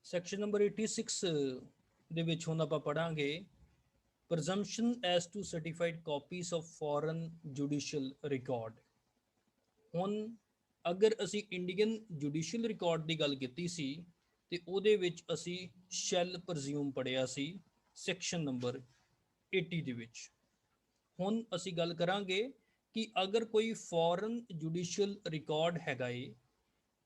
Section number 86 ਦੇ ਵਿੱਚ ਹੁਣ ਆਪਾਂ ਪੜਾਂਗੇ presumption as to certified copies of foreign judicial record। ਹੁਣ ਅਗਰ ਅਸੀਂ ਇੰਡੀਅਨ ਜੁਡੀਸ਼ੀਅਲ ਰਿਕਾਰਡ ਦੀ ਗੱਲ ਕੀਤੀ ਸੀ ਤੇ ਉਹਦੇ ਵਿੱਚ ਅਸੀਂ ਸ਼ੈਲ ਪ੍ਰਜ਼ਿਊਮ ਪੜਿਆ ਸੀ ਸੈਕਸ਼ਨ ਨੰਬਰ 80 ਦੇ ਵਿੱਚ। ਹੁਣ ਅਸੀਂ ਗੱਲ ਕਰਾਂਗੇ ਕਿ ਅਗਰ ਕੋਈ ਫੋਰਨ ਜੁਡੀਸ਼ੀਅਲ ਰਿਕਾਰਡ ਹੈਗਾ ਏ,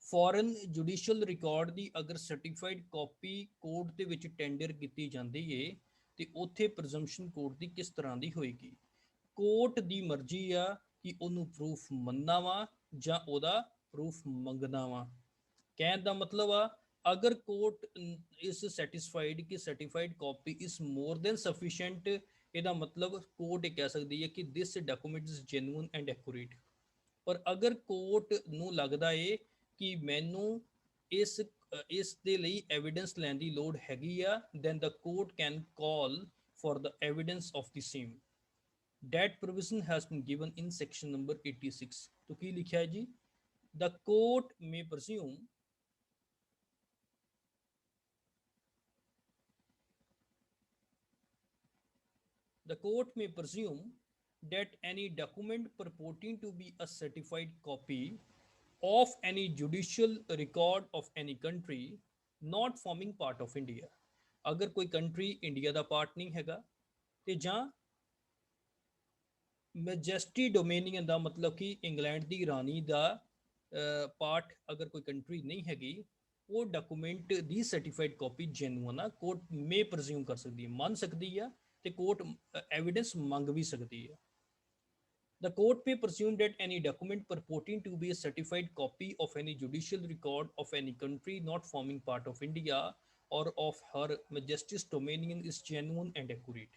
ਫੋਰਨ ਜੁਡੀਸ਼ੀਅਲ ਰਿਕਾਰਡ ਦੀ ਅਗਰ ਸਰਟੀਫਾਈਡ ਕਾਪੀ ਕੋਰਟ ਦੇ ਵਿੱਚ ਟੈਂਡਰ ਕੀਤੀ ਜਾਂਦੀ ਏ ਤੇ ਉੱਥੇ ਪ੍ਰੈਜ਼ੰਪਸ਼ਨ ਕੋਰਟ ਦੀ ਕਿਸ ਤਰ੍ਹਾਂ ਦੀ ਹੋਏਗੀ। ਕੋਰਟ ਦੀ ਮਰਜ਼ੀ ਆ ਕਿ ਉਹਨੂੰ ਪ੍ਰੂਫ ਮੰਨਣਾ ਵਾ ਜਾਂ ਉਹਦਾ ਪ੍ਰੂਫ ਮੰਗਣਾ ਵਾ। ਕਹਿਣ ਦਾ ਮਤਲਬ ਆ ਅਗਰ ਕੋਰਟ ਇਸ ਸੈਟੀਸਫਾਈਡ ਕਿ certified copy is more than sufficient, ਇਹਦਾ ਮਤਲਬ ਕੋਰਟ ਇਹ ਕਹਿ ਸਕਦੀ ਹੈ ਕਿ this document is genuine and accurate. ਪਰ ਅਗਰ ਕੋਰਟ ਨੂੰ ਲੱਗਦਾ ਏ ਕਿ ਮੈਨੂੰ ਇਸ ਦੇ ਲਈ ਐਵੀਡੈਂਸ ਲੈਣ ਦੀ ਲੋੜ ਹੈਗੀ ਆ, then the court can call for the evidence of the same। that provision has been given in section number 86। तो की लिखा है जी, the court may presume the court may presume that any document purporting to be a certified copy of any judicial record of any country not forming part of India। अगर कोई country India का part नहीं हैगा ते जां majesty dominion का मतलब कि इंग्लैंड की रानी का पार्ट अगर कोई कंट्री नहीं हैगी, वो डॉकूमेंट की सर्टिफाइड कॉपी जेन्युइन आ, कोर्ट में प्रज्यूम कर सकती है, मान सकती है तो कोर्ट एविडेंस मंग भी सकती है। The court may presume that any document purporting to be a certified copy of any judicial record of any country not forming part of India or of Her Majesty's Dominion is genuine and accurate।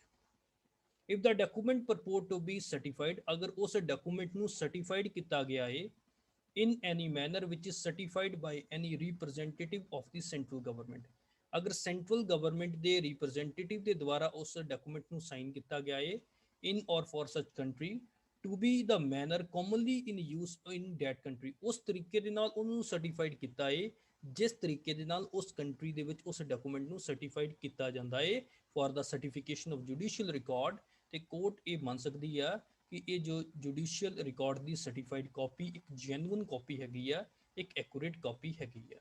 If the document purport to be certified, अगर उस document ਨੂੰ certified ਕੀਤਾ ਗਿਆ है in any manner which is certified by any representative of the central government। अगर central government ਦੇ representative ਦੇ ਦੁਆਰਾ ਉਸ ਡਾਕੂਮੈਂਟ ਨੂੰ ਸਾਈਨ ਕੀਤਾ ਗਿਆ ਹੈ in or for such country to be the manner commonly in use in that country, ਉਸ ਤਰੀਕੇ ਦੇ ਨਾਲ ਉਹਨੂੰ ਸਰਟੀਫਾਈਡ ਕੀਤਾ ਹੈ ਜਿਸ ਤਰੀਕੇ ਦੇ ਨਾਲ ਉਸ ਕੰਟਰੀ ਦੇ ਵਿੱਚ ਉਸ ਡਾਕੂਮੈਂਟ ਨੂੰ ਸਰਟੀਫਾਈਡ ਕੀਤਾ ਜਾਂਦਾ ਹੈ for the certification of judicial record. ਤੇ ਕੋਰਟ ਇਹ ਮੰਨ ਸਕਦੀ ਆ ਕਿ ਇਹ ਜੋ ਜੁਡੀਸ਼ੀਅਲ ਰਿਕਾਰਡ ਦੀ ਸਰਟੀਫਾਈਡ ਕਾਪੀ ਇੱਕ ਜੈਨੂਇਨ ਕਾਪੀ ਹੈਗੀ ਆ, ਇੱਕ ਐਕੂਰੇਟ ਕਾਪੀ ਹੈਗੀ ਆ।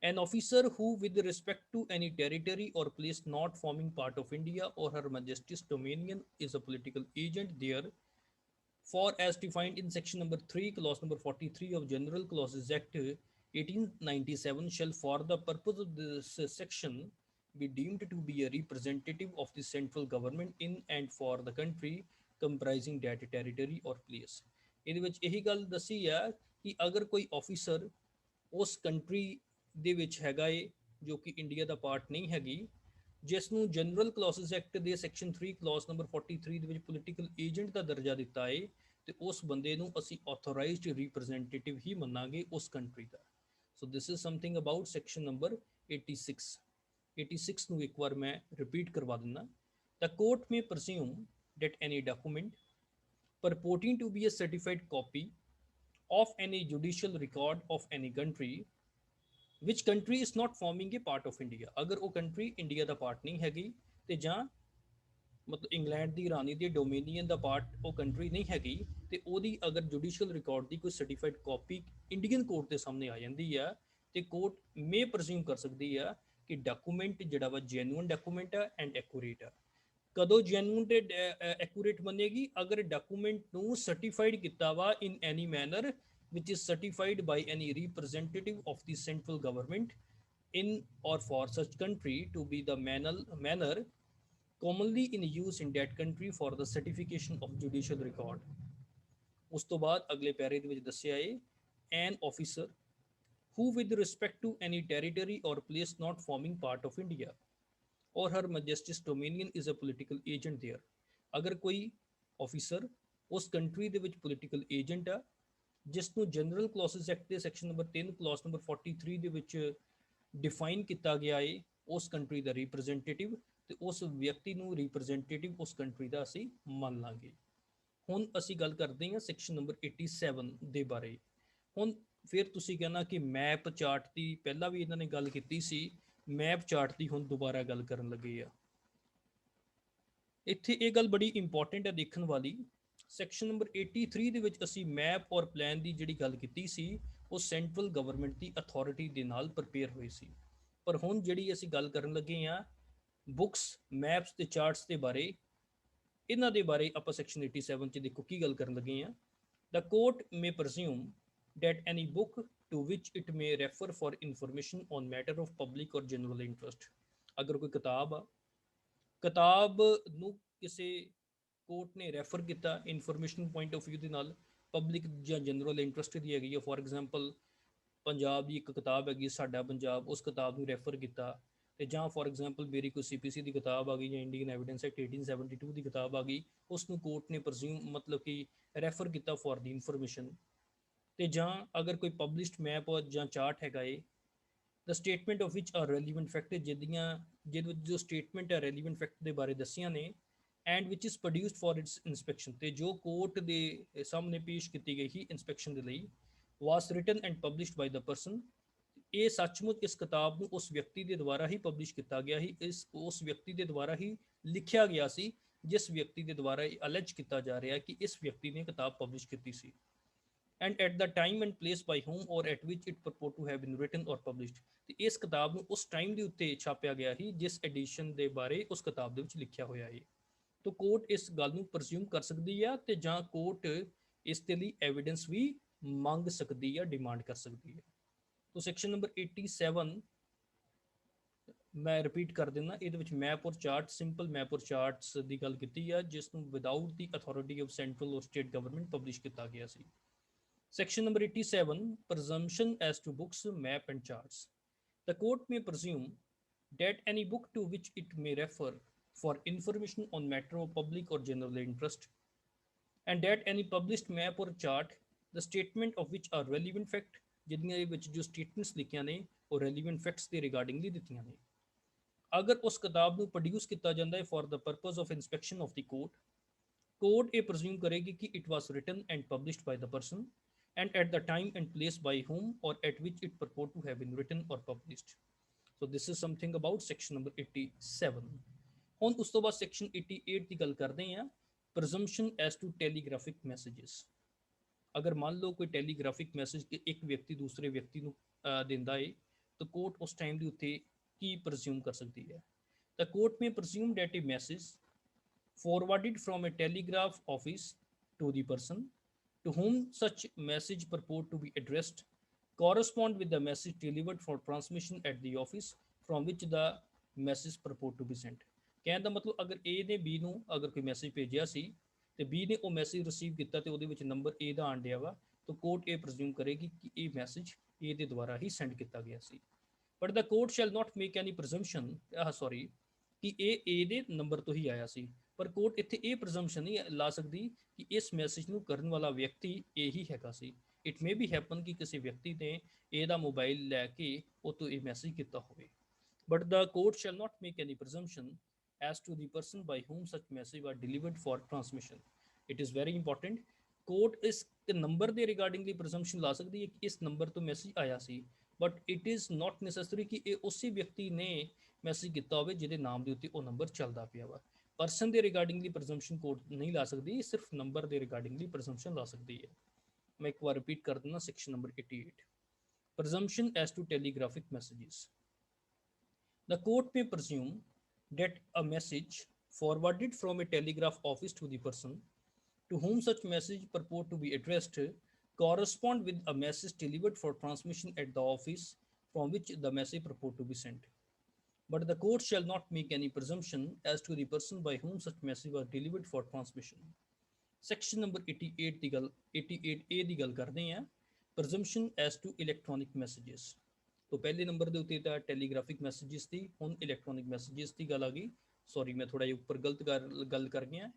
An officer who with respect to any territory or place not forming part of India or Her Majesty's Dominion is a political agent there for as defined in section number 3 clause number 43 of General Clauses Act 1897 shall for the purpose of this section be deemed to be a representative of the central government in and for the country comprising that territory or place। ਇਹਦੇ ਵਿੱਚ ਇਹੀ ਗੱਲ ਦੱਸੀ ਆ ਕਿ ਅਗਰ ਕੋਈ officer ਉਸ ਕੰਟਰੀ ਦੇ ਵਿੱਚ ਹੈਗਾ ਏ ਜੋ ਕਿ ਇੰਡੀਆ ਦਾ ਪਾਰਟ ਨਹੀਂ ਹੈਗੀ, ਜਿਸ ਨੂੰ ਜਨਰਲ ਕਲੌਸਸ ਐਕਟ ਦੇ ਸੈਕਸ਼ਨ 3 ਕਲੌਸ ਨੰਬਰ 43 ਦੇ ਵਿੱਚ ਪੋਲੀਟੀਕਲ ਏਜੰਟ ਦਾ ਦਰਜਾ ਦਿੱਤਾ ਏ, ਤੇ ਉਸ ਬੰਦੇ ਨੂੰ ਅਸੀਂ ਆਥੋਰਾਈਜ਼ਡ ਰਿਪਰੈਜ਼ੈਂਟੇਟਿਵ ਹੀ ਮੰਨਾਂਗੇ ਉਸ ਕੰਟਰੀ ਦਾ। So this is something about section number 86। 86 ਨੂੰ ਇੱਕ ਵਾਰ ਮੈਂ ਰਿਪੀਟ ਕਰਵਾ ਦਿੰਦਾ। The court may presume that any document purporting to be a certified copy of any judicial record of any country which country is not forming a part of India। अगर वो country India का part नहीं हैगी ते जां मतलब England की रानी के डोमेनियन का पार्ट वो कंट्री नहीं हैगी ते ओदी अगर जुडिशियल रिकॉर्ड की कोई सर्टिफाइड कॉपी इंडियन कोर्ट के सामने आ जाती है तो कोर्ट मे प्रज्यूम कर सकती है कि डॉकूमेंट जिहड़ा वा जेन्युइन डॉकूमेंट है एंड एक्यूरेट है। कदों जेन्युइन ते एक्यूरेट बनेगी अगर डॉकूमेंट नूं सर्टिफाइड किया वा in any manner which is certified by any representative of the central government in or for such country to be the manner commonly in use in that country for the certification of judicial record। ਉਸ ਤੋਂ ਬਾਅਦ ਅਗਲੇ ਪੈਰੇ ਦੇ ਵਿੱਚ ਦੱਸਿਆ ਹੈ an officer who with respect to any territory or place not forming part of India or Her Majesty's Dominion is a political agent there। अगर कोई ऑफिसर उस कंट्री ਦੇ ਵਿੱਚ ਪੋਲੀਟੀਕਲ ਏਜੰਟ ਆ ਜਿਸ ਨੂੰ ਜਨਰਲ ਕਲੌਸਸ ਐਕਟ ਦੇ ਸੈਕਸ਼ਨ ਨੰਬਰ 3 ਕਲੌਸ ਨੰਬਰ 43 ਦੇ ਵਿੱਚ ਡਿਫਾਈਨ ਕੀਤਾ ਗਿਆ ਹੈ ਉਸ ਕੰਟਰੀ ਦਾ ਰਿਪਰੈਜ਼ੈਂਟੇਟਿਵ, ਤੇ ਉਸ ਵਿਅਕਤੀ ਨੂੰ ਰਿਪਰੈਜ਼ੈਂਟੇਟਿਵ ਉਸ ਕੰਟਰੀ ਦਾ ਅਸੀਂ ਮੰਨ ਲਾਂਗੇ। ਹੁਣ ਅਸੀਂ ਗੱਲ ਕਰਦੇ ਹਾਂ ਸੈਕਸ਼ਨ ਨੰਬਰ 87 ਦੇ ਬਾਰੇ। ਹੁਣ ਫਿਰ ਤੁਸੀਂ ਕਹਿਣਾ ਕਿ ਮੈਪ ਚਾਰਟ ਦੀ ਪਹਿਲਾਂ ਵੀ ਇਹਨਾਂ ਨੇ ਗੱਲ ਕੀਤੀ ਸੀ ਮੈਪ ਚਾਰਟ ਦੀ ਹੁਣ ਦੁਬਾਰਾ ਗੱਲ ਕਰਨ ਲੱਗੇ ਆ। ਇੱਥੇ ਇਹ ਗੱਲ ਬੜੀ ਇੰਪੋਰਟੈਂਟ ਹੈ ਦੇਖਣ ਵਾਲੀ। ਸੈਕਸ਼ਨ ਨੰਬਰ 83 ਦੇ ਵਿੱਚ ਅਸੀਂ ਮੈਪ ਔਰ ਪਲਾਨ ਦੀ ਜਿਹੜੀ ਗੱਲ ਕੀਤੀ ਸੀ ਉਹ ਸੈਂਟਰਲ ਗਵਰਨਮੈਂਟ ਦੀ ਅਥਾਰਟੀ ਦੇ ਨਾਲ ਪ੍ਰਪੇਅਰ ਹੋਈ ਸੀ। ਪਰ ਹੁਣ ਜਿਹੜੀ ਅਸੀਂ ਗੱਲ ਕਰਨ ਲੱਗੇ ਆ ਬੁੱਕਸ, ਮੈਪਸ ਤੇ ਚਾਰਟਸ ਦੇ ਬਾਰੇ, ਇਹਨਾਂ ਦੇ ਬਾਰੇ ਆਪਾਂ ਸੈਕਸ਼ਨ 87 ਚ ਦੇਖੋ ਕੀ ਗੱਲ ਕਰਨ ਲੱਗੇ ਆ। The court may presume that any book to which it may refer for information on matter of public or general interest, ਅਗਰ ਕੋਈ ਕਿਤਾਬ ਨੂੰ ਕਿਸੇ ਕੋਰਟ ਨੇ ਰੈਫਰ ਕੀਤਾ ਇਨਫੋਰਮੇਸ਼ਨ ਪੁਆਇੰਟ ਆਫ View ਦੇ ਨਾਲ, ਪਬਲਿਕ ਜਾਂ ਜਨਰਲ ਇੰਟਰਸਟ ਦੀ ਹੈਗੀ ਹੈ, ਫੋਰ ਐਗਜ਼ਾਮਪਲ ਪੰਜਾਬ ਦੀ ਇੱਕ ਕਿਤਾਬ ਹੈਗੀ ਸਾਡਾ ਪੰਜਾਬ, ਉਸ ਕਿਤਾਬ ਨੂੰ ਰੈਫਰ ਕੀਤਾ, ਤੇ ਜਾਂ ਫੋਰ ਐਗਜ਼ਾਮਪਲ ਮੇਰੀ ਕੋਈ CPC ਦੀ ਕਿਤਾਬ ਆ ਗਈ ਜਾਂ ਇੰਡੀਅਨ ਐਵੀਡੈਂਸ ਐਕਟ 1872 ਦੀ ਕਿਤਾਬ ਆ ਗਈ, ਉਸ ਨੂੰ ਕੋਰਟ ਨੇ ਪ੍ਰਜ਼ਿਊਮ ਮਤਲਬ ਕਿ ਰੈਫਰ ਕੀਤਾ ਫॉर ਦੀ ਇਨਫੋਰਮੇਸ਼ਨ। ਤੇ ਜਾਂ ਅਗਰ ਕੋਈ ਪਬਲਿਸ਼ਡ ਮੈਪ ਜਾਂ ਚਾਰਟ ਹੈਗਾ ਏ, the statement of which are relevant fact, ਜਿਹਦੇ ਵਿੱਚ ਜੋ ਸਟੇਟਮੈਂਟ ਹੈ ਰੈਲੀਵੈਂਟ ਫੈਕਟ ਦੇ ਬਾਰੇ ਦੱਸੀਆਂ ਨੇ, and which is produced for it's inspection, ਤੇ ਜੋ ਕੋਰਟ ਦੇ ਸਾਹਮਣੇ ਪੇਸ਼ ਕੀਤੀ ਗਈ ਸੀ ਇਨਸਪੈਕਸ਼ਨ ਦੇ ਲਈ, was written and published by the person, ਇਹ ਸੱਚਮੁੱਚ ਇਸ ਕਿਤਾਬ ਨੂੰ ਉਸ ਵਿਅਕਤੀ ਦੇ ਦੁਆਰਾ ਹੀ ਪਬਲਿਸ਼ ਕੀਤਾ ਗਿਆ ਸੀ, ਉਸ ਵਿਅਕਤੀ ਦੇ ਦੁਆਰਾ ਹੀ ਲਿਖਿਆ ਗਿਆ ਸੀ ਜਿਸ ਵਿਅਕਤੀ ਦੇ ਦੁਆਰਾ ਇਹ ਅਲੈਜ ਕੀਤਾ ਜਾ ਰਿਹਾ ਕਿ ਇਸ ਵਿਅਕਤੀ ਨੇ ਕਿਤਾਬ ਪਬਲਿਸ਼ ਕੀਤੀ ਸੀ। And at the time and place by whom or at which it purport to have been written or published, ਤੇ ਇਸ ਕਿਤਾਬ ਨੂੰ ਉਸ ਟਾਈਮ ਦੇ ਉੱਤੇ ਛਾਪਿਆ ਗਿਆ ਸੀ ਜਿਸ ਐਡੀਸ਼ਨ ਦੇ ਬਾਰੇ ਉਸ ਕਿਤਾਬ ਦੇ ਵਿੱਚ ਲਿਖਿਆ ਹੋਇਆ ਹੈ। ਤਾਂ ਕੋਰਟ ਇਸ ਗੱਲ ਨੂੰ ਪ੍ਰਜ਼ਿਊਮ ਕਰ ਸਕਦੀ ਆ ਤੇ ਜਾਂ ਕੋਰਟ ਇਸ ਦੇ ਲਈ ਐਵੀਡੈਂਸ ਵੀ ਮੰਗ ਸਕਦੀ ਆ, ਡਿਮਾਂਡ ਕਰ ਸਕਦੀ ਹੈ। तो ਸੈਕਸ਼ਨ ਨੰਬਰ 87 ਮੈਂ ਰਿਪੀਟ ਕਰ ਦਿੰਦਾ, ਇਹਦੇ ਵਿੱਚ map or chart, simple map or charts ਦੀ ਗੱਲ ਕੀਤੀ ਆ ਜਿਸ ਨੂੰ without the authority of central or state government publish ਕੀਤਾ ਗਿਆ ਸੀ। Section number 87 presumption as to books, map and charts. The court may presume that any book to which it may refer for information on matter of public or general interest, and that any published map or chart, the statement of which are relevant fact, ਜਿਹਦੀਆਂ ਦੇ ਵਿੱਚ ਜੋ statements ਲਿਖੀਆਂ ਨੇ ਉਹ relevant facts ਦੇ regardingly ਦਿੱਤੀਆਂ ਨੇ, ਅਗਰ ਉਸ ਕਿਤਾਬ ਨੂੰ ਪ੍ਰੋਡਿਊਸ ਕੀਤਾ ਜਾਂਦਾ ਹੈ for the purpose of inspection of the court ਇਹ ਪ੍ਰਜ਼ਿਊਮ ਕਰੇਗੀ ਕਿ it was written and published by the person and at the time and place by whom or at which it purport to have been written or published. So this is something about section number 87. ਹੁਣ ਉਸ ਤੋਂ ਬਾਅਦ section 88 ਦੀ ਗੱਲ ਕਰਦੇ ਹਾਂ, presumption as to telegraphic messages. ਅਗਰ ਮੰਨ ਲਓ ਕੋਈ ਟੈਲੀਗ੍ਰਾਫਿਕ ਮੈਸੇਜ ਇੱਕ ਵਿਅਕਤੀ ਦੂਸਰੇ ਵਿਅਕਤੀ ਨੂੰ ਦਿੰਦਾ ਹੈ ਤਾਂ ਕੋਰਟ ਉਸ ਟਾਈਮ ਦੇ ਉੱਤੇ ਕੀ ਪ੍ਰਜ਼ਿਊਮ ਕਰ ਸਕਦੀ ਹੈ। The court may presume that a message forwarded from a telegraph office to the person to whom such message purport to be addressed correspond with the message delivered for transmission at the office from which the message purport to be sent. ਕਹਿਣ ਦਾ ਮਤਲਬ ਅਗਰ A ਨੇ B ਨੂੰ ਅਗਰ ਕੋਈ message ਭੇਜਿਆ ਸੀ ਤੇ B ਨੇ ਉਹ ਮੈਸੇਜ ਰਿਸੀਵ ਕੀਤਾ ਤੇ ਉਹਦੇ ਵਿੱਚ ਨੰਬਰ A ਦਾ ਆਣ ਡਿਆ ਵਾ, ਤਾਂ ਕੋਰਟ ਇਹ ਪ੍ਰਜ਼ਿਊਮ ਕਰੇਗੀ ਕਿ ਇਹ ਮੈਸੇਜ A ਦੇ ਦੁਆਰਾ ਹੀ ਸੈਂਡ ਕੀਤਾ ਗਿਆ ਸੀ। But the court shall not make any presumption ਕਿ ਇਹ A ਦੇ ਨੰਬਰ ਤੋਂ ਹੀ ਆਇਆ ਸੀ, ਪਰ ਕੋਰਟ ਇੱਥੇ ਇਹ ਪ੍ਰਜ਼ੰਪਸ਼ਨ ਨਹੀਂ ਲਾ ਸਕਦੀ ਕਿ ਇਸ ਮੈਸੇਜ ਨੂੰ ਕਰਨ ਵਾਲਾ ਵਿਅਕਤੀ A ਹੀ ਹੈਗਾ ਸੀ। ਇਟ ਮੇ ਬੀ ਹੈਪਨ ਕਿ ਕਿਸੇ ਵਿਅਕਤੀ ਨੇ A ਦਾ ਮੋਬਾਈਲ ਲੈ ਕੇ ਉਹ ਤੋਂ ਇਹ ਮੈਸੇਜ ਕੀਤਾ ਹੋਵੇ। But the court shall not make any presumption as to the person by whom such message was delivered for transmission. It is very important. Court ਇਸ ਨੰਬਰ ਦੇ ਰਿਗਾਰਡਿੰਗਲੀ ਪ੍ਰਜ਼ੰਪਸ਼ਨ ਲਾ ਸਕਦੀ ਹੈ ਕਿ ਇਸ ਨੰਬਰ ਤੋਂ ਮੈਸੇਜ ਆਇਆ ਸੀ, but it is not necessary ਕਿ ਇਹ ਉਸੇ ਵਿਅਕਤੀ ਨੇ ਮੈਸੇਜ ਕੀਤਾ ਹੋਵੇ ਜਿਹਦੇ ਨਾਮ ਦੇ ਉੱਤੇ ਉਹ ਨੰਬਰ ਚੱਲਦਾ ਪਿਆ ਵਾ। ਪਰਸਨ ਦੇ ਰਿਗਾਰਡਿੰਗਲੀ ਪ੍ਰਜ਼ੰਪਸ਼ਨ ਕੋਰਟ ਨਹੀਂ ਲਾ ਸਕਦੀ, ਸਿਰਫ ਨੰਬਰ ਦੇ ਰਿਗਾਰਡਿੰਗਲੀ ਪ੍ਰਜ਼ੰਪਸ਼ਨ ਲਾ ਸਕਦੀ ਹੈ। ਮੈਂ ਇੱਕ ਵਾਰ ਰਿਪੀਟ ਕਰ ਦਿੰਦਾ, section number 88 presumption as to telegraphic messages. The court may presume that a message forwarded from a telegraph office to the person to whom such message purport to be addressed correspond with a message delivered for transmission at the office from which the message purport to be sent. But the court shall not make any presumption as to the person by whom such message was delivered for transmission. Section number 88 ਦੀ ਗੱਲ 88A ਦੀ ਗੱਲ ਕਰਦੇ ਹਾਂ, presumption as to electronic messages. तो पहले number ਦੇ ਉੱਤੇ ਤਾਂ telegraphic messages ਦੀ, ਹੁਣ ਇਲੈਕਟ੍ਰੋਨਿਕ ਮੈਸੇजेस ਦੀ ਗੱਲ ਆ ਗਈ। ਸੌਰੀ ਮੈਂ ਥੋੜਾ ਜਿਹਾ ਉੱਪਰ ਗਲਤ ਗੱਲ ਕਰ ਗਿਆ,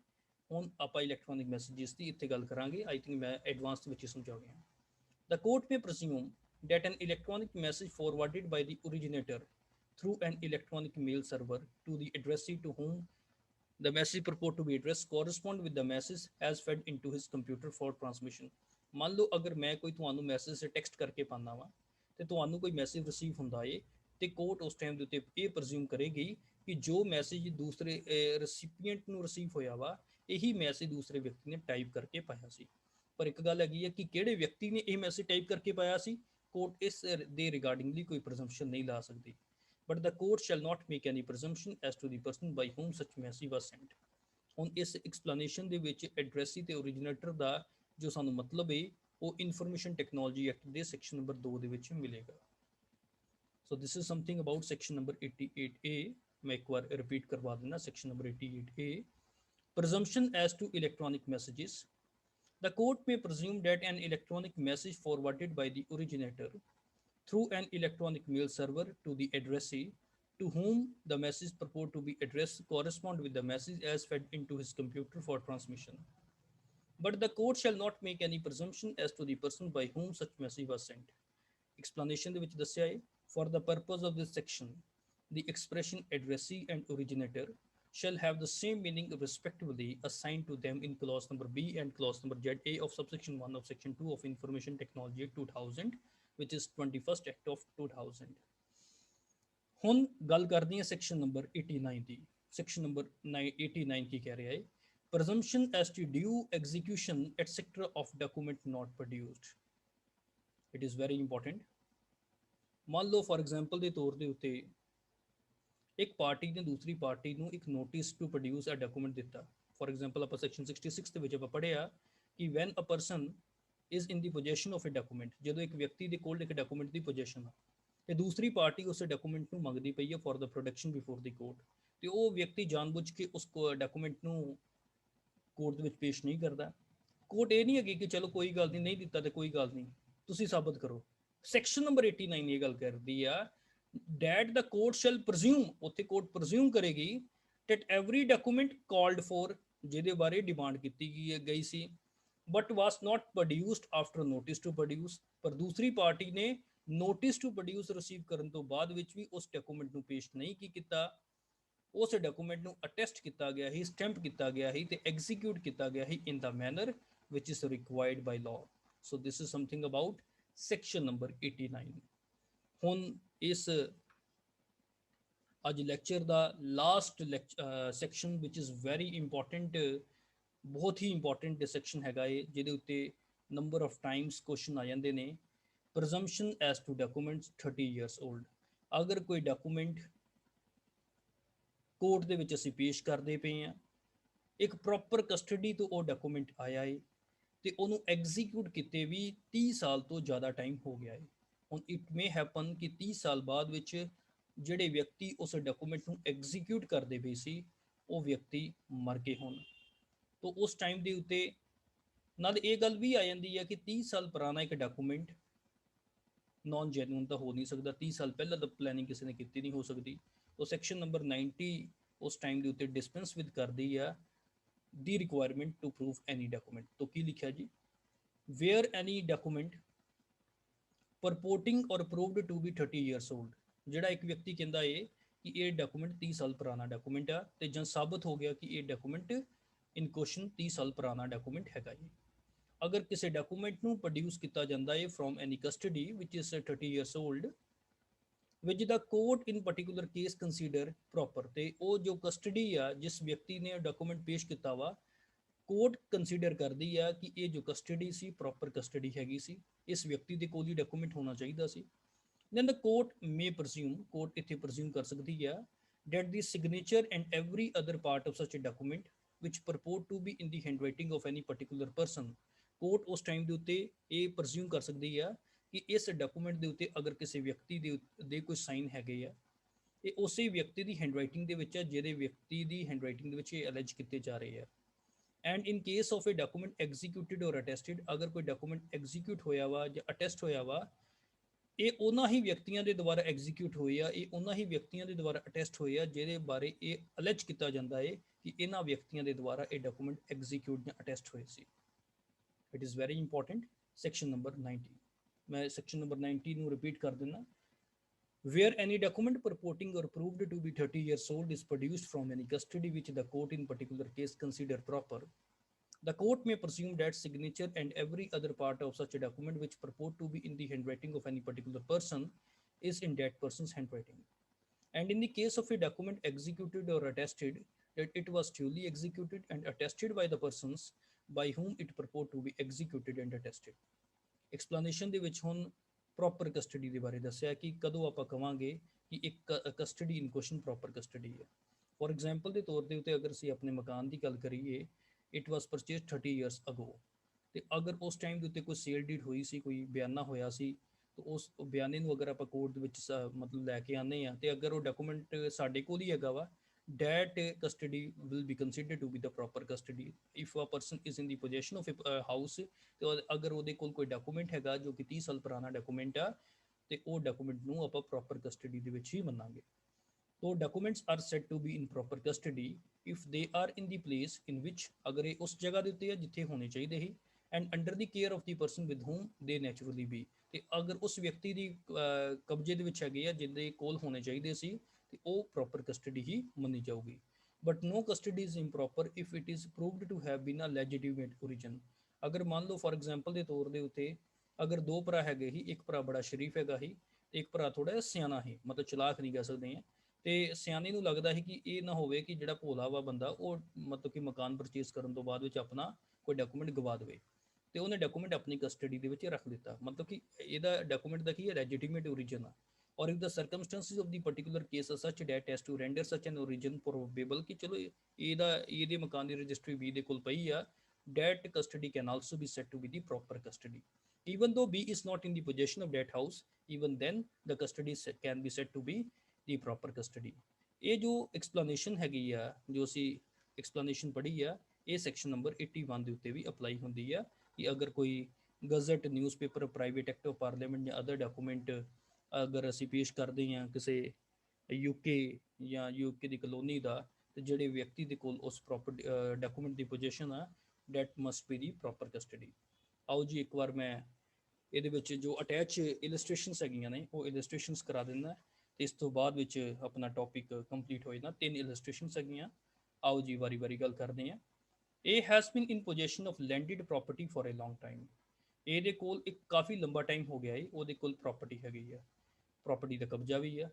ਹੁਣ ਆਪਾਂ ਇਲੈਕਟ੍ਰੋਨਿਕ ਮੈਸੇजेस ਦੀ ਇੱਥੇ ਗੱਲ ਕਰਾਂਗੇ। ਆਈ ਥਿੰਕ ਮੈਂ ਐਡਵਾਂਸ ਵਿੱਚ ਸਮਝਾ ਗਿਆ। The court may presume that an electronic message forwarded by the originator through an electronic mail server to the addressee to whom the message purport to be addressed correspond with the message as fed into his computer for transmission. ਮੰਨ ਲਓ ਅਗਰ ਮੈਂ ਕੋਈ ਤੁਹਾਨੂੰ message text ਕਰਕੇ ਪਾਉਂਦਾ ਵਾਂ ਤੇ ਤੁਹਾਨੂੰ ਕੋਈ ਮੈਸੇਜ ਰਿਸੀਵ ਹੁੰਦਾ ਏ ਤੇ ਕੋਰਟ ਉਸ ਟਾਈਮ ਦੇ ਉੱਤੇ ਇਹ ਪ੍ਰਜ਼ਿਊਮ ਕਰੇਗੀ ਕਿ ਜੋ ਮੈਸੇਜ ਦੂਸਰੇ ਰੈਸਿਪੀਐਂਟ ਨੂੰ ਰਿਸੀਵ ਹੋਇਆ ਵਾ ਇਹੀ ਮੈਸੇਜ ਦੂਸਰੇ ਵਿਅਕਤੀ ਨੇ ਟਾਈਪ ਕਰਕੇ ਪਾਇਆ ਸੀ। ਪਰ ਇੱਕ ਗੱਲ ਹੈਗੀ ਹੈ ਕਿ ਕਿਹੜੇ ਵਿਅਕਤੀ ਨੇ ਇਹ ਮੈਸੇਜ ਟਾਈਪ ਕਰਕੇ ਪਾਇਆ ਸੀ, ਕੋਰਟ ਇਸ ਦੇ ਰਿਗਾਰਡਿੰਗਲੀ ਕੋਈ ਪ੍ਰਜ਼ੰਪਸ਼ਨ ਨਹੀਂ ਲਾ ਸਕਦੀ। But the court shall not make any presumption as to the person by whom such message was sent। ਹੁਣ ਇਸ ਐਕਸਪਲੇਨੇਸ਼ਨ ਦੇ ਵਿੱਚ ਐਡਰੈਸੀ ਤੇ ਓਰੀਜੀਨੇਟਰ ਦਾ ਜੋ ਸਾਨੂੰ ਮਤਲਬ ਹੈ ਉਹ ਇਨਫੋਰਮੇਸ਼ਨ ਟੈਕਨੋਲੋਜੀ ਐਕਟ ਦੇ ਸੈਕਸ਼ਨ ਨੰਬਰ 2 ਦੇ ਵਿੱਚ ਮਿਲੇਗਾ। So this is something about section number 88A। ਮੈਂ ਇੱਕ ਵਾਰ ਰਿਪੀਟ ਕਰਵਾ ਦਿੰਦਾ section number 88A। Presumption as to electronic messages. The court may presume that an electronic message forwarded by the originator through an electronic mail server to the addressee to whom the message purport to be addressed correspond with the message as fed into his computer for transmission. But the court shall not make any presumption as to the person by whom such message was sent. Explanation ਦੇ ਵਿੱਚ ਦੱਸਿਆ ਹੈ, for the purpose of this section, the expression addressee and originator shall have the same meaning respectively assigned to them in clause number B and clause number ZA of subsection 1 of section 2 of Information Technology 2000, which is 21st Act of 2000। ਹੁਣ ਗੱਲ ਕਰਦੀ ਹੈ section number 89 ਦੀ। Section number 89 ਕੀ ਕਹਿ ਰਿਹਾ ਹੈ? Presumption as to due execution etc. of document not produced। It is very important। ਮੰਨ ਲਓ for example ਦੇ ਤੌਰ ਦੇ ਉੱਤੇ ਇੱਕ ਪਾਰਟੀ ਨੇ ਦੂਸਰੀ ਪਾਰਟੀ ਨੂੰ ਇੱਕ notice to produce a document ਦਿੱਤਾ। ਫॉर ਐਗਜ਼ਾਮਪਲ ਆਪਾਂ ਸੈਕਸ਼ਨ 66 ਦੇ ਵਿੱਚ ਆਪਾਂ ਪੜ੍ਹਿਆ ਕਿ when a person is in the possession of a document, ਜਦੋਂ ਇੱਕ ਵਿਅਕਤੀ ਦੇ ਕੋਲ ਇੱਕ ਡਾਕੂਮੈਂਟ ਦੀ ਪੋਜੈਸ਼ਨ ਆ ਤੇ ਦੂਸਰੀ ਪਾਰਟੀ ਉਸ ਡਾਕੂਮੈਂਟ ਨੂੰ ਮੰਗਦੀ ਪਈ ਹੈ for the production before the court, ਤੇ ਉਹ ਵਿਅਕਤੀ ਜਾਣਬੁੱਝ ਕੇ ਉਸ ਡਾਕੂਮੈਂਟ ਨੂੰ ਕੋਰਟ ਦੇ ਵਿੱਚ ਪੇਸ਼ ਨਹੀਂ ਕਰਦਾ। ਕੋਰਟ ਇਹ ਨਹੀਂ ਹੈਗੀ ਕਿ ਚਲੋ ਕੋਈ ਗੱਲ ਨਹੀਂ, ਨਹੀਂ ਦਿੱਤਾ ਤੇ ਕੋਈ ਗੱਲ ਨਹੀਂ, ਤੁਸੀਂ ਸਾਬਤ ਕਰੋ। ਸੈਕਸ਼ਨ ਨੰਬਰ 89 ਇਹ ਗੱਲ ਕਰਦੀ ਆ that the court shall presume, ਉੱਥੇ ਕੋਰਟ ਪ੍ਰਜ਼ਿਊਮ ਕਰੇਗੀ that every document called for, ਜਿਹਦੇ ਬਾਰੇ ਡਿਮਾਂਡ ਕੀਤੀ ਗਈ ਸੀ, but was not produced after notice to produce, ਪਰ ਦੂਸਰੀ ਪਾਰਟੀ ਨੇ ਨੋਟਿਸ ਟੂ ਪ੍ਰੋਡਿਊਸ ਰਿਸੀਵ ਕਰਨ ਤੋਂ ਬਾਅਦ ਵਿੱਚ ਵੀ ਉਸ ਡਾਕੂਮੈਂਟ ਨੂੰ ਪੇਸ਼ ਨਹੀਂ ਕੀਤਾ, ਉਸ ਡਾਕੂਮੈਂਟ ਨੂੰ ਅਟੈਸਟ ਕੀਤਾ ਗਿਆ ਸੀ, ਸਟੈਂਪ ਕੀਤਾ ਗਿਆ ਸੀ ਤੇ ਐਗਜ਼ੀਕਿਊਟ ਕੀਤਾ ਗਿਆ ਸੀ ਇਨ ਦਾ manner which is required by law। so this is something about section number 89। ਹੁਣ ਇਸ ਅੱਜ lecture the last section which is very important, ਬਹੁਤ ਹੀ ਇੰਪੋਰਟੈਂਟ ਸੈਕਸ਼ਨ ਹੈਗਾ ਏ, ਜਿਹਦੇ ਉੱਤੇ ਨੰਬਰ ਆਫ ਟਾਈਮਸ ਕੁਐਸਚਨ ਆ ਜਾਂਦੇ ਨੇ। Presumption as to documents 30 years old. ਅਗਰ ਕੋਈ ਡਾਕੂਮੈਂਟ ਕੋਰਟ ਦੇ ਵਿੱਚ ਅਸੀਂ ਪੇਸ਼ ਕਰਦੇ ਪਏ ਹਾਂ, ਇੱਕ ਪ੍ਰੋਪਰ ਕਸਟਡੀ ਤੋਂ ਉਹ ਡਾਕੂਮੈਂਟ ਆਇਆ ਏ ਤੇ ਉਹਨੂੰ ਐਗਜ਼ੀਕਿਊਟ ਕੀਤੇ ਵੀ 30 ਸਾਲ ਤੋਂ ਜ਼ਿਆਦਾ ਟਾਈਮ ਹੋ ਗਿਆ ਏ। ਹੁਣ ਇਟ ਮੇ ਹੈਪਨ ਕਿ 30 ਸਾਲ ਬਾਅਦ ਵਿੱਚ ਜਿਹੜੇ ਵਿਅਕਤੀ ਉਸ ਡਾਕੂਮੈਂਟ ਨੂੰ ਐਗਜ਼ੀਕਿਊਟ ਕਰਦੇ ਪਏ ਸੀ ਉਹ ਵਿਅਕਤੀ ਮਰ ਗਏ ਹੋਣ, ਤਾਂ ਉਸ ਟਾਈਮ ਦੇ ਉੱਤੇ ਨਾਲ ਇਹ ਗੱਲ ਵੀ ਆ ਜਾਂਦੀ ਹੈ ਕਿ 30 ਸਾਲ ਪੁਰਾਣਾ ਇੱਕ ਡਾਕੂਮੈਂਟ ਨॉन ਜੈਨੂਇਨ ਤਾਂ ਹੋ ਨਹੀਂ ਸਕਦਾ, 30 ਸਾਲ ਪਹਿਲਾਂ ਤਾਂ ਪਲੈਨਿੰਗ ਕਿਸੇ ਨੇ ਕੀਤੀ ਨਹੀਂ ਹੋ ਸਕਦੀ। ਤਾਂ ਸੈਕਸ਼ਨ ਨੰਬਰ 90 ਉਸ ਟਾਈਮ ਦੇ ਉੱਤੇ ਡਿਸਪੈਂਸ ਵਿਦ ਕਰਦੀ ਆ the requirement to prove any document. ਤਾਂ ਕੀ ਲਿਖਿਆ ਜੀ? Where any document purporting or proved to be 30 years old, ਜਿਹੜਾ ਇੱਕ ਵਿਅਕਤੀ ਕਹਿੰਦਾ ਏ ਕਿ ਇਹ ਡਾਕੂਮੈਂਟ 30 ਸਾਲ ਪੁਰਾਣਾ ਡਾਕੂਮੈਂਟ ਆ ਤੇ ਜਾਂ ਸਾਬਤ ਹੋ ਗਿਆ ਕਿ ਇਹ ਡਾਕੂਮੈਂਟ ਇਨ ਕੁਐਸਚਨ 30 ਸਾਲ ਪੁਰਾਣਾ ਡਾਕੂਮੈਂਟ ਹੈਗਾ ਏ। ਅਗਰ ਕਿਸੇ ਡਾਕੂਮੈਂਟ ਨੂੰ ਪ੍ਰੋਡਿਊਸ ਕੀਤਾ ਜਾਂਦਾ ਏ from any custody which is 30 years old which the court in particular case consider proper, ਤੇ ਉਹ ਜੋ ਕਸਟਡੀ ਆ ਜਿਸ ਵਿਅਕਤੀ ਨੇ ਡਾਕੂਮੈਂਟ ਪੇਸ਼ ਕੀਤਾ ਵਾ, ਕੋਰਟ ਕੰਸੀਡਰ ਕਰਦੀ ਆ ਕਿ ਇਹ ਜੋ ਕਸਟਡੀ ਸੀ ਪ੍ਰੋਪਰ ਕਸਟਡੀ ਹੈਗੀ ਸੀ, ਇਸ ਵਿਅਕਤੀ ਦੇ ਕੋਲ ਹੀ ਡਾਕੂਮੈਂਟ ਹੋਣਾ ਚਾਹੀਦਾ ਸੀ। then the court may presume, court ਇੱਥੇ ਪ੍ਰਜ਼ਿਊਮ ਕਰ ਸਕਦੀ ਆ that the signature and every other part of such a document which purport to be in the handwriting of any particular person, court ਉਸ ਟਾਈਮ ਦੇ ਉੱਤੇ ਇਹ ਪ੍ਰਜ਼ਿਊਮ ਕਰ ਸਕਦੀ ਆ ਕਿ ਇਸ ਡਾਕੂਮੈਂਟ ਦੇ ਉੱਤੇ ਅਗਰ ਕਿਸੇ ਵਿਅਕਤੀ ਦੇ ਕੋਈ ਸਾਈਨ ਹੈਗੇ ਆ, ਇਹ ਉਸੇ ਵਿਅਕਤੀ ਦੀ ਹੈਂਡਰਾਈਟਿੰਗ ਦੇ ਵਿੱਚ ਆ ਜਿਹੜੇ ਵਿਅਕਤੀ ਦੀ ਹੈਂਡਰਾਈਟਿੰਗ ਦੇ ਵਿੱਚ ਇਹ ਅਲੈਜ ਕੀਤੇ ਜਾ ਰਹੇ ਆ। And in case of A document ਐਗਜ਼ੀਕਿਊਟਿਡ ਔਰ ਅਟੈਸਟਡ, ਅਗਰ ਕੋਈ ਡਾਕੂਮੈਂਟ ਐਗਜ਼ੀਕਿਊਟ ਹੋਇਆ ਵਾ ਜਾਂ ਅਟੈਸਟ ਹੋਇਆ ਵਾ, ਇਹ ਉਹਨਾਂ ਹੀ ਵਿਅਕਤੀਆਂ ਦੇ ਦੁਆਰਾ ਐਗਜ਼ੀਕਿਊਟ ਹੋਏ ਆ, ਇਹ ਉਹਨਾਂ ਹੀ ਵਿਅਕਤੀਆਂ ਦੇ ਦੁਆਰਾ ਅਟੈਸਟ ਹੋਏ ਆ ਜਿਹਦੇ ਬਾਰੇ ਇਹ ਅਲੈਜ ਕੀਤਾ ਜਾਂਦਾ ਹੈ ਕਿ ਇਹਨਾਂ ਵਿਅਕਤੀਆਂ ਦੇ ਦੁਆਰਾ ਇਹ ਡਾਕੂਮੈਂਟ ਐਗਜ਼ੀਕਿਊਟ ਜਾਂ ਅਟੈਸਟ ਹੋਏ ਸੀ। It is very important. Section number 90, ਮੈਂ ਸੈਕਸ਼ਨ ਨੰਬਰ 90 ਨੂੰ ਰਿਪੀਟ ਕਰ ਦਿੰਦਾ। where any document purporting or proved to be 30 years old is produced from any custody which the court in particular case consider proper, the court may presume that signature and every other part of such a document which purport to be in the handwriting of any particular person is in that person's handwriting. And in the case of a document executed or attested, that it was duly executed and attested by the persons by whom it purport to be executed and attested. Explanation ਦੇ ਵਿੱਚ ਹੁਣ proper custody ਦੇ ਬਾਰੇ ਦੱਸਿਆ ਕਿ ਕਦੋਂ ਆਪਾਂ ਕਵਾਂਗੇ ਕਿ ਇੱਕ custody in question proper custody ਹੈ। ਫੋਰ ਐਗਜ਼ਾਮਪਲ ਦੇ ਤੌਰ ਦੇ ਉੱਤੇ ਅਗਰ ਅਸੀਂ ਆਪਣੇ ਮਕਾਨ ਦੀ ਗੱਲ ਕਰੀਏ, ਇਟ ਵਾਸ ਪਰਚੇਸਡ 30 ਇਅਰਸ ਅਗੋ, ਤੇ ਅਗਰ ਉਸ ਟਾਈਮ ਦੇ ਉੱਤੇ ਕੋਈ ਸੇਲ ਡੀਡ ਹੋਈ ਸੀ, ਕੋਈ ਬਿਆਨਾ ਹੋਇਆ ਸੀ, ਤਾਂ ਉਸ ਬਿਆਨੇ ਨੂੰ ਅਗਰ ਆਪਾਂ ਕੋਰਟ ਦੇ ਵਿੱਚ ਮਤਲਬ ਲੈ ਕੇ ਆਉਂਦੇ ਹਾਂ, ਤੇ ਅਗਰ ਉਹ ਡਾਕੂਮੈਂਟ ਸਾਡੇ ਕੋਲ ਹੀ ਹੈਗਾ ਵਾ, that custody will be considered to be the proper custody. If a person is in the possession of a house, ਤੇ ਅਗਰ ਉਹਦੇ ਕੋਲ ਕੋਈ ਡਾਕੂਮੈਂਟ ਹੈਗਾ ਜੋ ਕਿ 30 ਸਾਲ ਪੁਰਾਣਾ ਡਾਕੂਮੈਂਟ ਆ, ਤੇ ਉਹ ਡਾਕੂਮੈਂਟ ਨੂੰ ਆਪਾਂ ਪ੍ਰੋਪਰ ਕਸਟਡੀ ਦੇ ਵਿੱਚ ਹੀ ਮੰਨਾਂਗੇ। तो documents are said to be in proper custody if they are in the place in which, ਅਗਰ ਇਹ ਉਸ ਜਗ੍ਹਾ ਦੇ ਉੱਤੇ ਹੈ ਜਿੱਥੇ ਹੋਣੇ ਚਾਹੀਦੇ ਸੀ, and under the care of the person with whom they naturally be, ਤੇ ਅਗਰ ਉਸ ਵਿਅਕਤੀ ਦੀ ਕਬਜ਼ੇ ਦੇ ਵਿੱਚ ਹੈਗੇ ਆ ਜਿਹਦੇ ਕੋਲ ਹੋਣੇ ਚਾਹੀਦੇ ਸੀ, ਤੇ ਉਹ ਪ੍ਰੋਪਰ ਕਸਟਡੀ ਹੀ ਮੰਨੀ ਜਾਊਗੀ। But no custody is improper if it is proved to have been a legitimate origin। ਅਗਰ ਮੰਨ ਲਓ ਫੋਰ ਐਗਜ਼ਾਮਪਲ ਦੇ ਤੌਰ ਦੇ ਉੱਤੇ ਅਗਰ ਦੋ ਭਰਾ ਹੈਗੇ ਹੀ, ਇੱਕ ਭਰਾ ਬੜਾ ਸ਼ਰੀਫ ਹੈਗਾ ਹੀ, ਇੱਕ ਭਰਾ ਥੋੜਾ ਜਿਹਾ ਸਿਆਣਾ ਹੀ, ਮਤਲਬ ਚਲਾਕ ਨਹੀਂ ਕਹਿ ਸਕਦੇ ਆ, ਤੇ ਸਿਆਣੇ ਨੂੰ ਲੱਗਦਾ ਹੈ ਕਿ ਇਹ ਨਾ ਹੋਵੇ ਕਿ ਜਿਹੜਾ ਭੋਲਾ ਵਾ ਬੰਦਾ ਉਹ ਮਤਲਬ ਕਿ ਮਕਾਨ ਪਰਚੇਸ ਕਰਨ ਤੋਂ ਬਾਅਦ ਵਿੱਚ ਆਪਣਾ ਕੋਈ ਡਾਕੂਮੈਂਟ ਗਵਾ ਦੇਵੇ, ਤੇ ਉਹਨੇ ਡਾਕੂਮੈਂਟ ਆਪਣੀ ਕਸਟਡੀ ਦੇ ਵਿੱਚ ਰੱਖ ਲਿੱਤਾ, ਮਤਲਬ ਕਿ ਇਹਦਾ ਡਾਕੂਮੈਂਟ ਦਾ ਕੀ ਹੈ, ਲੈਜੀਟੀਮੇਟ ਓਰੀਜਨ ਆ। Or if the circumstances of the particular case are such that as to render such an origin probable, ਕਿ ਚਲੋ ਇਹਦੇ ਮਕਾਨ ਦੀ ਰਜਿਸਟਰੀ ਬੀ ਦੇ ਕੋਲ ਪਈ ਆ, that custody can also be said to be the proper custody. Even though B is not in the possession of that house, even then the custody can be said to be the proper custody। ਇਹ ਜੋ explanation ਹੈਗੀ ਆ, ਜੋ ਅਸੀਂ explanation ਪੜ੍ਹੀ ਆ, ਇਹ section number 81 ਦੇ ਉੱਤੇ ਵੀ ਅਪਲਾਈ ਹੁੰਦੀ ਆ, ਕਿ ਅਗਰ ਕੋਈ gazette, newspaper, private act of parliament ਜਾਂ ਅਦਰ ਡਾਕੂਮੈਂਟ ਅਗਰ ਅਸੀਂ ਪੇਸ਼ ਕਰਦੇ ਹਾਂ ਕਿਸੇ ਯੂਕੇ ਜਾਂ ਯੂਕੇ ਦੀ ਕਲੋਨੀ ਦਾ, ਤੇ ਜਿਹੜੇ ਵਿਅਕਤੀ ਦੇ ਕੋਲ ਉਸ ਪ੍ਰੋਪਰ ਡਾਕੂਮੈਂਟ ਦੀ ਪੋਜੀਸ਼ਨ ਆ, that must B the proper custody. ਆਓ ਜੀ ਇੱਕ ਵਾਰ ਮੈਂ ਇਹਦੇ ਵਿੱਚ ਜੋ ਅਟੈਚ ਇਲਸਟ੍ਰੇਸ਼ਨਸ ਹੈਗੀਆਂ ਨੇ ਉਹ ਇਲਸਟ੍ਰੇਸ਼ਨਸ ਕਰਾ ਦਿੰਦਾ, ਤੇ ਇਸ ਤੋਂ ਬਾਅਦ ਵਿੱਚ ਆਪਣਾ ਟੌਪਿਕ ਕੰਪਲੀਟ ਹੋ ਜਾਣਾ। 3 ਇਲਸਟ੍ਰੇਸ਼ਨਸ ਹੈਗੀਆਂ, ਆਓ ਜੀ ਵਾਰੀ ਵਾਰੀ ਗੱਲ ਕਰਦੇ ਹਾਂ। ਇਹ has been in possession of landed property for a long time, ਇਹਦੇ ਕੋਲ ਇੱਕ ਕਾਫੀ ਲੰਬਾ ਟਾਈਮ ਹੋ ਗਿਆ ਹੈ, ਉਹਦੇ ਕੋਲ ਪ੍ਰੋਪਰਟੀ ਹੈਗੀ ਆ, ਪ੍ਰੋਪਰਟੀ ਦਾ ਕਬਜ਼ਾ ਵੀ ਆ।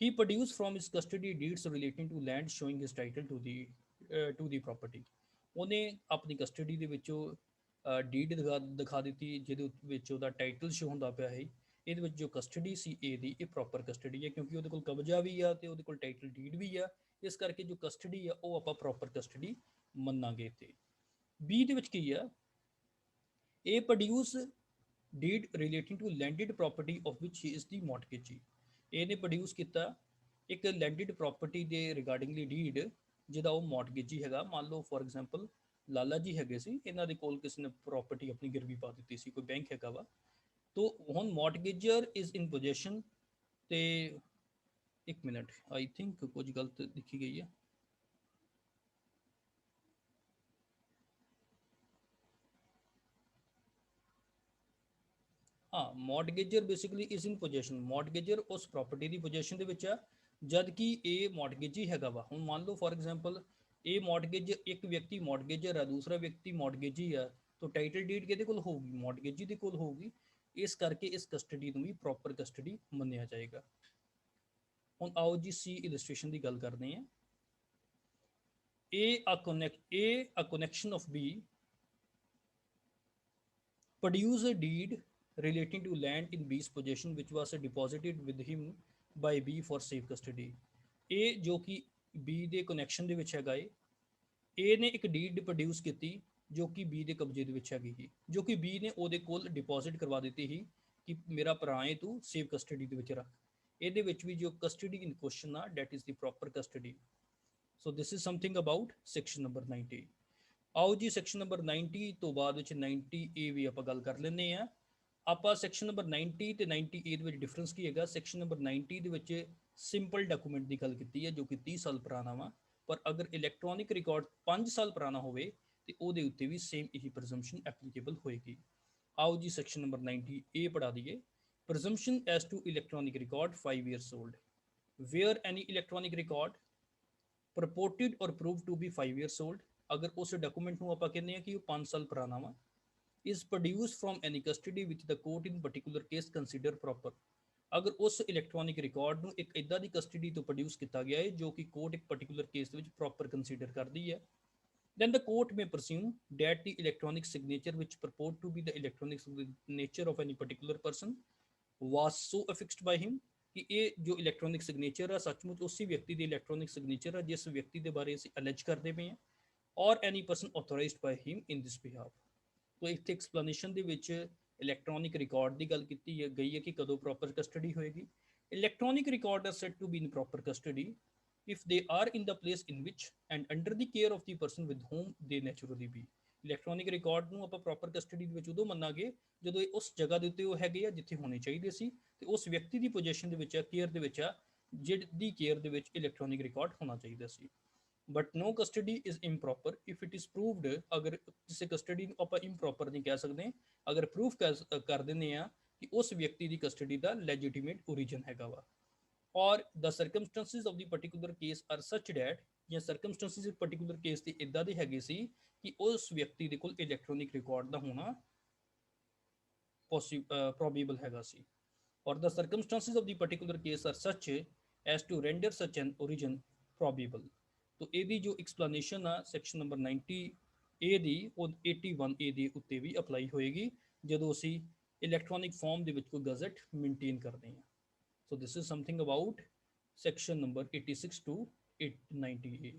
He produced from his custody deeds relating to land showing his title to the property। ਉਹਨੇ ਆਪਣੀ ਕਸਟਡੀ ਦੇ ਵਿੱਚੋਂ ਡੀਡ ਦਿਖਾ ਦਿੱਤੀ ਜਿਹਦੇ ਵਿੱਚ ਉਹਦਾ ਟਾਈਟਲ ਸ਼ੋ ਹੁੰਦਾ ਪਿਆ ਹੈ। ਇਹਦੇ ਵਿੱਚ ਜੋ ਕਸਟਡੀ ਸੀ ਇਹਦੀ, ਇਹ ਪ੍ਰੋਪਰ ਕਸਟਡੀ ਹੈ, ਕਿਉਂਕਿ ਉਹਦੇ ਕੋਲ ਕਬਜ਼ਾ ਵੀ ਆ ਤੇ ਉਹਦੇ ਕੋਲ ਟਾਈਟਲ ਡੀਡ ਵੀ ਆ, ਇਸ ਕਰਕੇ ਜੋ ਕਸਟਡੀ ਆ ਉਹ ਆਪਾਂ ਪ੍ਰੋਪਰ ਕਸਟਡੀ ਮੰਨਾਂਗੇ। ਤੇ ਬੀ ਦੇ ਵਿੱਚ ਕੀ ਆ, ਇਹ produce deed relating to landed property of which he is the mortgagee. ਇਹਨੇ ਪ੍ਰੋਡਿਊਸ ਕੀਤਾ ਇੱਕ ਲੈਂਡਡ ਪ੍ਰੋਪਰਟੀ ਦੇ ਰਿਗਾਰਡਿੰਗਲੀ ਡੀਡ ਜਿਹਦਾ ਉਹ ਮੌਰਟਗੇਜੀ ਹੈਗਾ। ਮੰਨ ਲਓ ਫੋਰ ਐਗਜ਼ਾਮਪਲ ਲਾਲਾ ਜੀ ਹੈਗੇ ਸੀ, ਇਹਨਾਂ ਦੇ ਕੋਲ ਕਿਸੇ ਨੇ ਪ੍ਰੋਪਰਟੀ ਆਪਣੀ ਗਿਰਵੀ ਪਾ ਦਿੱਤੀ ਸੀ, ਕੋਈ ਬੈਂਕ ਹੈਗਾ ਵਾ, ਤੋ ਹੁਣ ਮੌਰਟਗੇਜਰ ਇਜ਼ ਇਨ ਪੋਜੈਸ਼ਨ। ਤੇ ਇੱਕ ਮਿੰਟ, ਆਈ ਥਿੰਕ ਕੁਝ ਗਲਤ ਲਿਖੀ ਗਈ ਹੈ। ਹਾਂ, ਮੌਰਟਗੇਜਰ ਬੇਸਿਕਲੀ ਇਜ਼ ਇਨ ਪੋਜੈਸ਼ਨ, ਮੌਰਟਗੇਜਰ ਉਸ ਪ੍ਰਾਪਰਟੀ ਦੀ ਪੋਜੈਸ਼ਨ ਦੇ ਵਿੱਚ ਆ, ਜਦ ਕਿ ਇਹ ਮੌਰਟਗੇਜੀ ਹੈਗਾ ਵਾ। ਹੁਣ ਮੰਨ ਲਓ ਫੋਰ ਐਗਜ਼ਾਮਪਲ ਇਹ ਮੌਰਟਗੇਜ, ਇੱਕ ਵਿਅਕਤੀ ਮੌਰਟਗੇਜਰ ਆ, ਦੂਸਰਾ ਵਿਅਕਤੀ ਮੌਰਟਗੇਜੀ ਆ, ਤਾਂ ਟਾਈਟਲ ਡੀਡ ਕਿਹਦੇ ਕੋਲ ਹੋਊਗੀ, ਮੌਰਟਗੇਜੀ ਦੇ ਕੋਲ ਹੋਊਗੀ। ਇਸ ਕਰਕੇ ਇਸ ਕਸਟਡੀ ਨੂੰ ਵੀ ਪ੍ਰੋਪਰ ਕਸਟਡੀ ਮੰਨਿਆ ਜਾਏਗਾ। ਹੁਣ ਆਓ ਜੀ ਸੀ ਇਲਸਟ੍ਰੇਸ਼ਨ ਦੀ ਗੱਲ ਕਰਦੇ ਹਾਂ। A connection of B produce a deed relating to land in B's possession which was deposited with him by B for safe custody। ਇਹ ਜੋ ਕਿ B ਦੇ ਕਨੈਕਸ਼ਨ ਦੇ ਵਿੱਚ ਹੈਗਾ ਏ, A ਨੇ ਇੱਕ ਡੀਡ ਪ੍ਰੋਡਿਊਸ ਕੀਤੀ ਜੋ ਕਿ B ਦੇ ਕਬਜ਼ੇ ਦੇ ਵਿੱਚ ਹੈਗੀ ਸੀ, ਜੋ ਕਿ B ਨੇ ਉਹਦੇ ਕੋਲ ਡਿਪੋਜ਼ਿਟ ਕਰਵਾ ਦਿੱਤੀ ਸੀ ਕਿ ਮੇਰਾ ਭਰਾ ਹੈ ਤੂੰ ਸੇਫ ਕਸਟਡੀ ਦੇ ਵਿੱਚ ਰੱਖ। ਇਹਦੇ ਵਿੱਚ ਵੀ ਜੋ ਕਸਟਡੀ ਇਨ ਕੁਐਸਚਨ ਆ, that is the proper custody. So this is something about section number 90। ਆਓ ਜੀ ਸੈਕਸ਼ਨ ਨੰਬਰ 90 ਤੋਂ ਬਾਅਦ ਵਿੱਚ 90A ਵੀ ਆਪਾਂ ਗੱਲ ਕਰ ਲੈਂਦੇ ਆ। ਆਪਾਂ ਸੈਕਸ਼ਨ ਨੰਬਰ 90 ਤੇ 90A ਦੇ ਵਿੱਚ ਡਿਫਰੈਂਸ ਕੀ ਹੈਗਾ। ਸੈਕਸ਼ਨ ਨੰਬਰ 90 ਦੇ ਵਿੱਚ ਸਿੰਪਲ ਡਾਕੂਮੈਂਟ ਦੀ ਗੱਲ ਕੀਤੀ ਹੈ ਜੋ ਕਿ 30 ਸਾਲ ਪੁਰਾਣਾ ਵਾ, ਪਰ ਅਗਰ ਇਲੈਕਟ੍ਰੋਨਿਕ ਰਿਕਾਰਡ 5 ਸਾਲ ਪੁਰਾਣਾ ਹੋਵੇ ਤੇ ਉਹਦੇ ਉੱਤੇ ਵੀ ਸੇਮ ਇਹੀ ਪ੍ਰੈਜ਼ੰਪਸ਼ਨ ਐਪਲੀਕੇਬਲ ਹੋਏਗੀ। ਆਓ ਜੀ ਸੈਕਸ਼ਨ ਨੰਬਰ 90A ਪੜ੍ਹਾ ਦਈਏ। Presumption as to electronic record 5 years old where any electronic record purported or proved to be 5 years old, ਅਗਰ ਉਸ ਡਾਕੂਮੈਂਟ ਨੂੰ ਆਪਾਂ ਕਹਿੰਦੇ ਆ ਕਿ ਉਹ 5 ਸਾਲ ਪੁਰਾਣਾ ਵਾ, is produced from any custody which the court in particular case consider proper। ਅਗਰ ਉਸ ਇਲੈਕਟ੍ਰੋਨਿਕ ਰਿਕਾਰਡ ਨੂੰ ਇੱਕ ਇਦਾਂ ਦੀ ਕਸਟਡੀ ਤੋਂ ਪ੍ਰੋਡਿਊਸ ਕੀਤਾ ਗਿਆ ਹੈ ਜੋ ਕਿ ਕੋਰਟ ਇੱਕ ਪਾਰਟਿਕੂਲਰ ਕੇਸ ਦੇ ਵਿੱਚ ਪ੍ਰੋਪਰ ਕੰਸੀਡਰ ਕਰਦੀ ਹੈ, then the court may presume that the electronic signature which purport to be the electronic signature of any particular person was so affixed by him ਕਿ ਇਹ ਜੋ ਇਲੈਕਟ੍ਰੋਨਿਕ ਸਿਗਨੇਚਰ ਆ ਸੱਚਮੁੱਚ ਉਸੇ ਵਿਅਕਤੀ ਦੀ ਇਲੈਕਟ੍ਰੋਨਿਕ ਸਿਗਨੇਚਰ ਆ ਜਿਸ ਵਿਅਕਤੀ ਦੇ ਬਾਰੇ ਅਸੀਂ ਅਲੈਜ ਕਰਦੇ ਪਏ ਹਾਂ, ਔਰ ਐਨੀ ਪਰਸਨ ਆਥੋਰਾਈਜ਼ਡ ਬਾਈ ਹਿਮ ਇਨ ਦਿਸ ਬਿਹਾਫ। तो ਇੱਥੇ ਐਕਸਪਲੇਨੇਸ਼ਨ ਦੇ ਵਿੱਚ ਇਲੈਕਟ੍ਰੋਨਿਕ ਰਿਕਾਰਡ ਦੀ ਗੱਲ ਕੀਤੀ ਗਈ ਹੈ ਕਿ ਕਦੋਂ ਪ੍ਰੋਪਰ ਕਸਟਡੀ ਹੋਏਗੀ। Electronic record are said to be in proper custody if they are in the place in which and under the care of the person with whom they naturally be। Electronic record ਨੂੰ ਆਪਾਂ proper custody ਦੇ ਵਿੱਚ ਉਦੋਂ ਮੰਨਾਂਗੇ ਜਦੋਂ ਇਹ ਉਸ ਜਗ੍ਹਾ ਦੇ ਉੱਤੇ ਉਹ ਹੈਗੇ ਆ ਜਿੱਥੇ ਹੋਣੇ ਚਾਹੀਦੇ ਸੀ ਤੇ ਉਸ ਵਿਅਕਤੀ ਦੀ ਪੋਜੀਸ਼ਨ ਦੇ ਵਿੱਚ ਆ, ਕੇਅਰ ਦੇ ਵਿੱਚ ਆ, ਜਿਹਦੀ ਕੇਅਰ ਦੇ ਵਿੱਚ ਇਲੈਕਟ੍ਰੋਨਿਕ ਰਿਕਾਰਡ ਹੋਣਾ ਚਾਹੀਦਾ ਸੀ। But no custody is improper if it is proved. ਅਗਰ ਕਿਸੇ ਕਸਟਡੀ ਨੂੰ ਆਪਾਂ ਇੰਪ੍ਰੋਪਰ ਨਹੀਂ ਕਹਿ ਸਕਦੇ ਅਗਰ ਪ੍ਰੂਫ ਕਰ ਦਿੰਦੇ ਆ ਕਿ ਉਸ ਵਿਅਕਤੀ ਦੀ ਕਸਟਡੀ ਦਾ ਲੈਜੀਟੀਮੇਟ ਓਰੀਜਨ ਹੈਗਾ ਵਾ, ਔਰ the circumstances of the particular case are such that ਜਾਂ circumstances ਇੱਕ particular case ਦੇ ਇਦਾਂ ਦੇ ਹੈਗੇ ਸੀ ਕਿ ਉਸ ਵਿਅਕਤੀ ਦੇ ਕੋਲ ਇਲੈਕਟ੍ਰੋਨਿਕ ਰਿਕਾਰਡ ਦਾ ਹੋਣਾ ਪ੍ਰੋਬੇਬਲ ਹੈਗਾ ਸੀ, ਔਰ the circumstances of the particular case are such as to render such an origin probable। तो ਇਹਦੀ ਜੋ ਐਕਸਪਲੇਨੇਸ਼ਨ ਆ ਸੈਕਸ਼ਨ ਨੰਬਰ 90 ਏ ਦੀ ਉਹ 81 ਏ ਦੇ ਉੱਤੇ ਵੀ ਅਪਲਾਈ ਹੋਏਗੀ ਜਦੋਂ ਅਸੀਂ ਇਲੈਕਟ੍ਰੋਨਿਕ ਫਾਰਮ ਦੇ ਵਿੱਚ ਕੋਈ ਗਜ਼ਟ ਮੇਨਟੇਨ ਕਰਦੇ ਹਾਂ। So this is something about section number 86 to 890A।